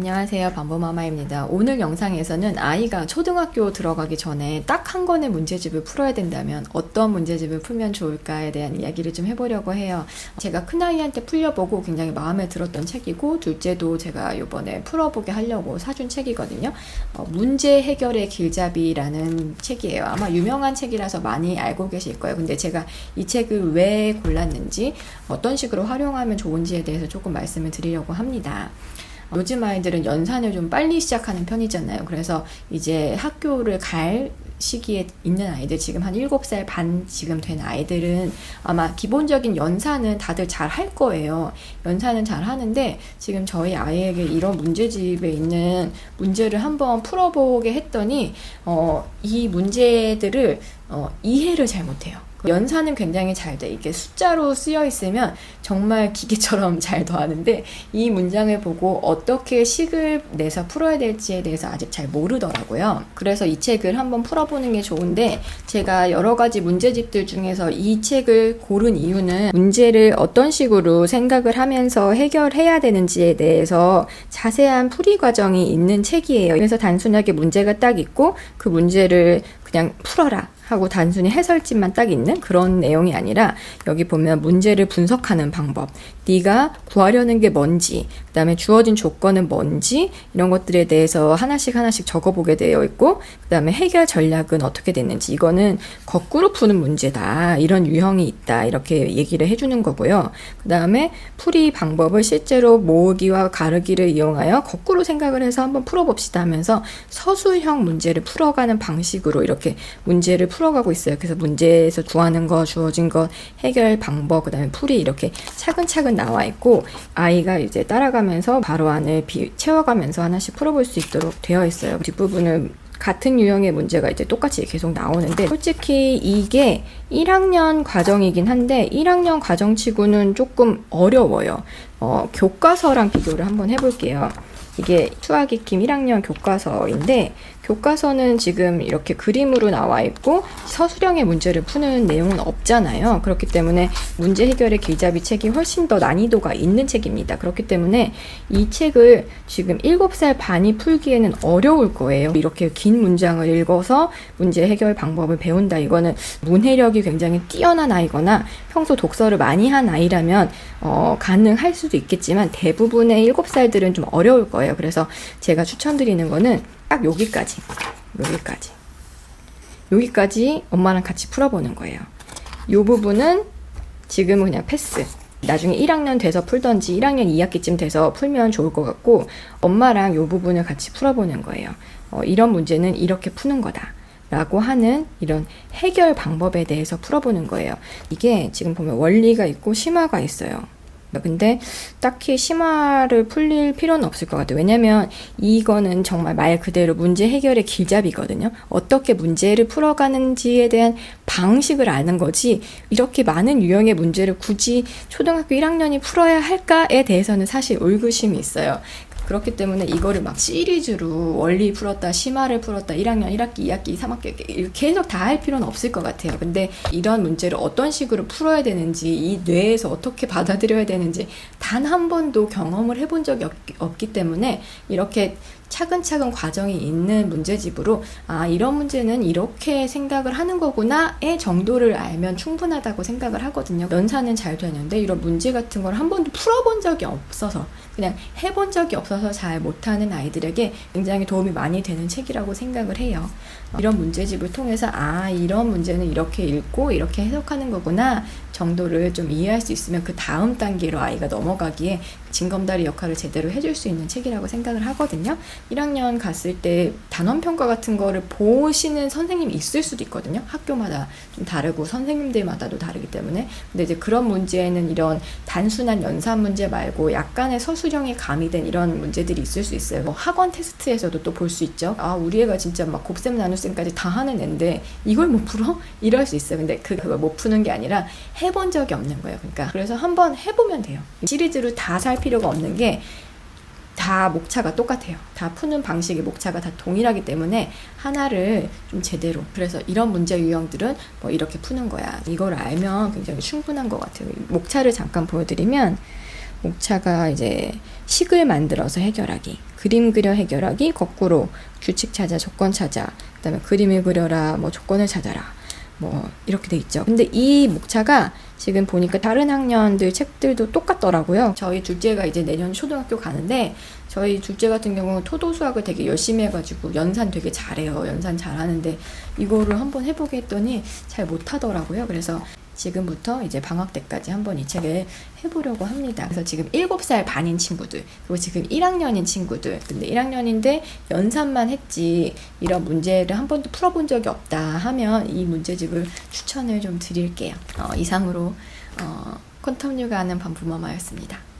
안녕하세요, 반보마마입니다. 오늘 영상에서는 아이가 초등학교 들어가기 전에 딱 한 권의 문제집을 풀어야 된다면 어떤 문제집을 풀면 좋을까에 대한 이야기를 좀 해보려고 해요. 제가 큰아이한테 풀려보고 굉장히 마음에 들었던 책이고, 둘째도 제가 이번에 풀어보게 하려고 사준 책이거든요. 문제 해결의 길잡이라는 책이에요. 아마 유명한 책이라서 많이 알고 계실 거예요. 근데 제가 이 책을 왜 골랐는지, 어떤 식으로 활용하면 좋은지에 대해서 조금 말씀을 드리려고 합니다. 요즘 아이들은 연산을 좀 빨리 시작하는 편이잖아요. 그래서 이제 학교를 갈 시기에 있는 아이들, 지금 한 7살 반 지금 된 아이들은 아마 기본적인 연산은 다들 잘 할 거예요. 연산은 잘 하는데, 지금 저희 아이에게 이런 문제집에 있는 문제를 한번 풀어보게 했더니 이 문제들을 이해를 잘 못해요. 연산은 굉장히 잘 돼. 이게 숫자로 쓰여 있으면 정말 기계처럼 잘 더하는데, 이 문장을 보고 어떻게 식을 내서 풀어야 될지에 대해서 아직 잘 모르더라고요. 그래서 이 책을 한번 풀어보는 게 좋은데, 제가 여러 가지 문제집들 중에서 이 책을 고른 이유는 문제를 어떤 식으로 생각을 하면서 해결해야 되는지에 대해서 자세한 풀이 과정이 있는 책이에요. 그래서 단순하게 문제가 딱 있고 그 문제를 그냥 풀어라 하고 단순히 해설집만 딱 있는 그런 내용이 아니라, 여기 보면 문제를 분석하는 방법, 네가 구하려는 게 뭔지, 그 다음에 주어진 조건은 뭔지, 이런 것들에 대해서 하나씩 적어보게 되어 있고, 그 다음에 해결 전략은 어떻게 됐는지, 이거는 거꾸로 푸는 문제다, 이런 유형이 있다, 이렇게 얘기를 해주는 거고요. 그 다음에 풀이 방법을 실제로 모으기와 가르기를 이용하여 거꾸로 생각을 해서 한번 풀어봅시다 하면서 서술형 문제를 풀어가는 방식으로 이렇게 문제를 풀어가고 있어요. 그래서 문제에서 구하는 거, 주어진 것, 해결 방법, 그 다음에 풀이 이렇게 차근차근 나와 있고, 아이가 이제 따라가면서 바로 안을 채워가면서 하나씩 풀어볼 수 있도록 되어 있어요. 뒷부분은 같은 유형의 문제가 이제 똑같이 계속 나오는데, 솔직히 이게 1학년 과정이긴 한데 1학년 과정치고는 조금 어려워요. 교과서랑 비교를 한번 해볼게요. 이게 수학 익힘 1학년 교과서인데, 교과서는 지금 이렇게 그림으로 나와 있고 서술형의 문제를 푸는 내용은 없잖아요. 그렇기 때문에 문제 해결의 길잡이 책이 훨씬 더 난이도가 있는 책입니다. 그렇기 때문에 이 책을 지금 7살 반이 풀기에는 어려울 거예요. 이렇게 긴 문장을 읽어서 문제 해결 방법을 배운다, 이거는 문해력이 굉장히 뛰어난 아이거나 평소 독서를 많이 한 아이라면 가능할 수도 있겠지만, 대부분의 7살들은 좀 어려울 거예요. 그래서 제가 추천드리는 거는 딱 여기까지 엄마랑 같이 풀어보는 거예요. 이 부분은 지금은 그냥 패스. 나중에 1학년 돼서 풀던지 1학년 2학기쯤 돼서 풀면 좋을 것 같고, 엄마랑 이 부분을 같이 풀어보는 거예요. 이런 문제는 이렇게 푸는 거다 라고 하는 이런 해결 방법에 대해서 풀어보는 거예요. 이게 지금 보면 원리가 있고 심화가 있어요. 근데 딱히 심화를 풀릴 필요는 없을 것 같아요. 왜냐면 이거는 정말 말 그대로 문제 해결의 길잡이거든요. 어떻게 문제를 풀어가는지에 대한 방식을 아는 거지, 이렇게 많은 유형의 문제를 굳이 초등학교 1학년이 풀어야 할까에 대해서는 사실 의구심이 있어요. 그렇기 때문에 이거를 막 시리즈로 원리 풀었다, 심화를 풀었다, 1학년 1학기, 2학기, 3학기 이렇게 계속 다 할 필요는 없을 것 같아요. 근데 이런 문제를 어떤 식으로 풀어야 되는지, 이 뇌에서 어떻게 받아들여야 되는지 단 한 번도 경험을 해본 적이 없기 때문에, 이렇게 차근차근 과정이 있는 문제집으로 이런 문제는 이렇게 생각을 하는 거구나의 정도를 알면 충분하다고 생각을 하거든요. 연산은 잘 되는데 이런 문제 같은 걸 한 번도 풀어본 적이 없어서, 그냥 해본 적이 없어서 잘 못하는 아이들에게 굉장히 도움이 많이 되는 책이라고 생각을 해요. 이런 문제집을 통해서 이런 문제는 이렇게 읽고 이렇게 해석하는 거구나 정도를 좀 이해할 수 있으면, 그 다음 단계로 아이가 넘어가기에 징검다리 역할을 제대로 해줄 수 있는 책이라고 생각을 하거든요. 1학년 갔을 때 단원평가 같은 거를 보시는 선생님이 있을 수도 있거든요. 학교마다 좀 다르고 선생님들마다도 다르기 때문에. 근데 이제 그런 문제에는 이런 단순한 연산 문제 말고 약간의 서술형이 가미된 이런 문제들이 있을 수 있어요. 학원 테스트에서도 또 볼 수 있죠. 우리 애가 진짜 막 곱셈 나눗셈까지 다 하는 애인데 이걸 못 풀어? 이럴 수 있어요. 근데 그걸 못 푸는 게 아니라 해본 적이 없는 거예요. 그러니까 그래서 한번 해보면 돼요. 시리즈로 다 살 필요가 없는 게, 다 목차가 똑같아요. 다 푸는 방식의 목차가 다 동일하기 때문에 하나를 좀 제대로, 그래서 이런 문제 유형들은 뭐 이렇게 푸는 거야, 이걸 알면 굉장히 충분한 것 같아요. 목차를 잠깐 보여드리면, 목차가 이제 식을 만들어서 해결하기, 그림 그려 해결하기, 거꾸로 규칙 찾아, 조건 찾아, 그다음에 그림을 그려라, 뭐 조건을 찾아라, 뭐 이렇게 돼 있죠. 근데 이 목차가 지금 보니까 다른 학년들 책들도 똑같더라고요. 저희 둘째가 이제 내년 초등학교 가는데 저희 둘째 같은 경우는 토도 수학을 되게 열심히 해가지고 연산 되게 잘해요. 연산 잘하는데 이거를 한번 해보게 했더니 잘 못하더라고요. 그래서 지금부터 이제 방학 때까지 한번 이 책을 해보려고 합니다. 그래서 지금 7살 반인 친구들, 그리고 지금 1학년인 친구들, 근데 1학년인데 연산만 했지 이런 문제를 한 번도 풀어본 적이 없다 하면 이 문제집을 추천을 좀 드릴게요. 이상으로 퀀텀 육아하는 반부마마였습니다.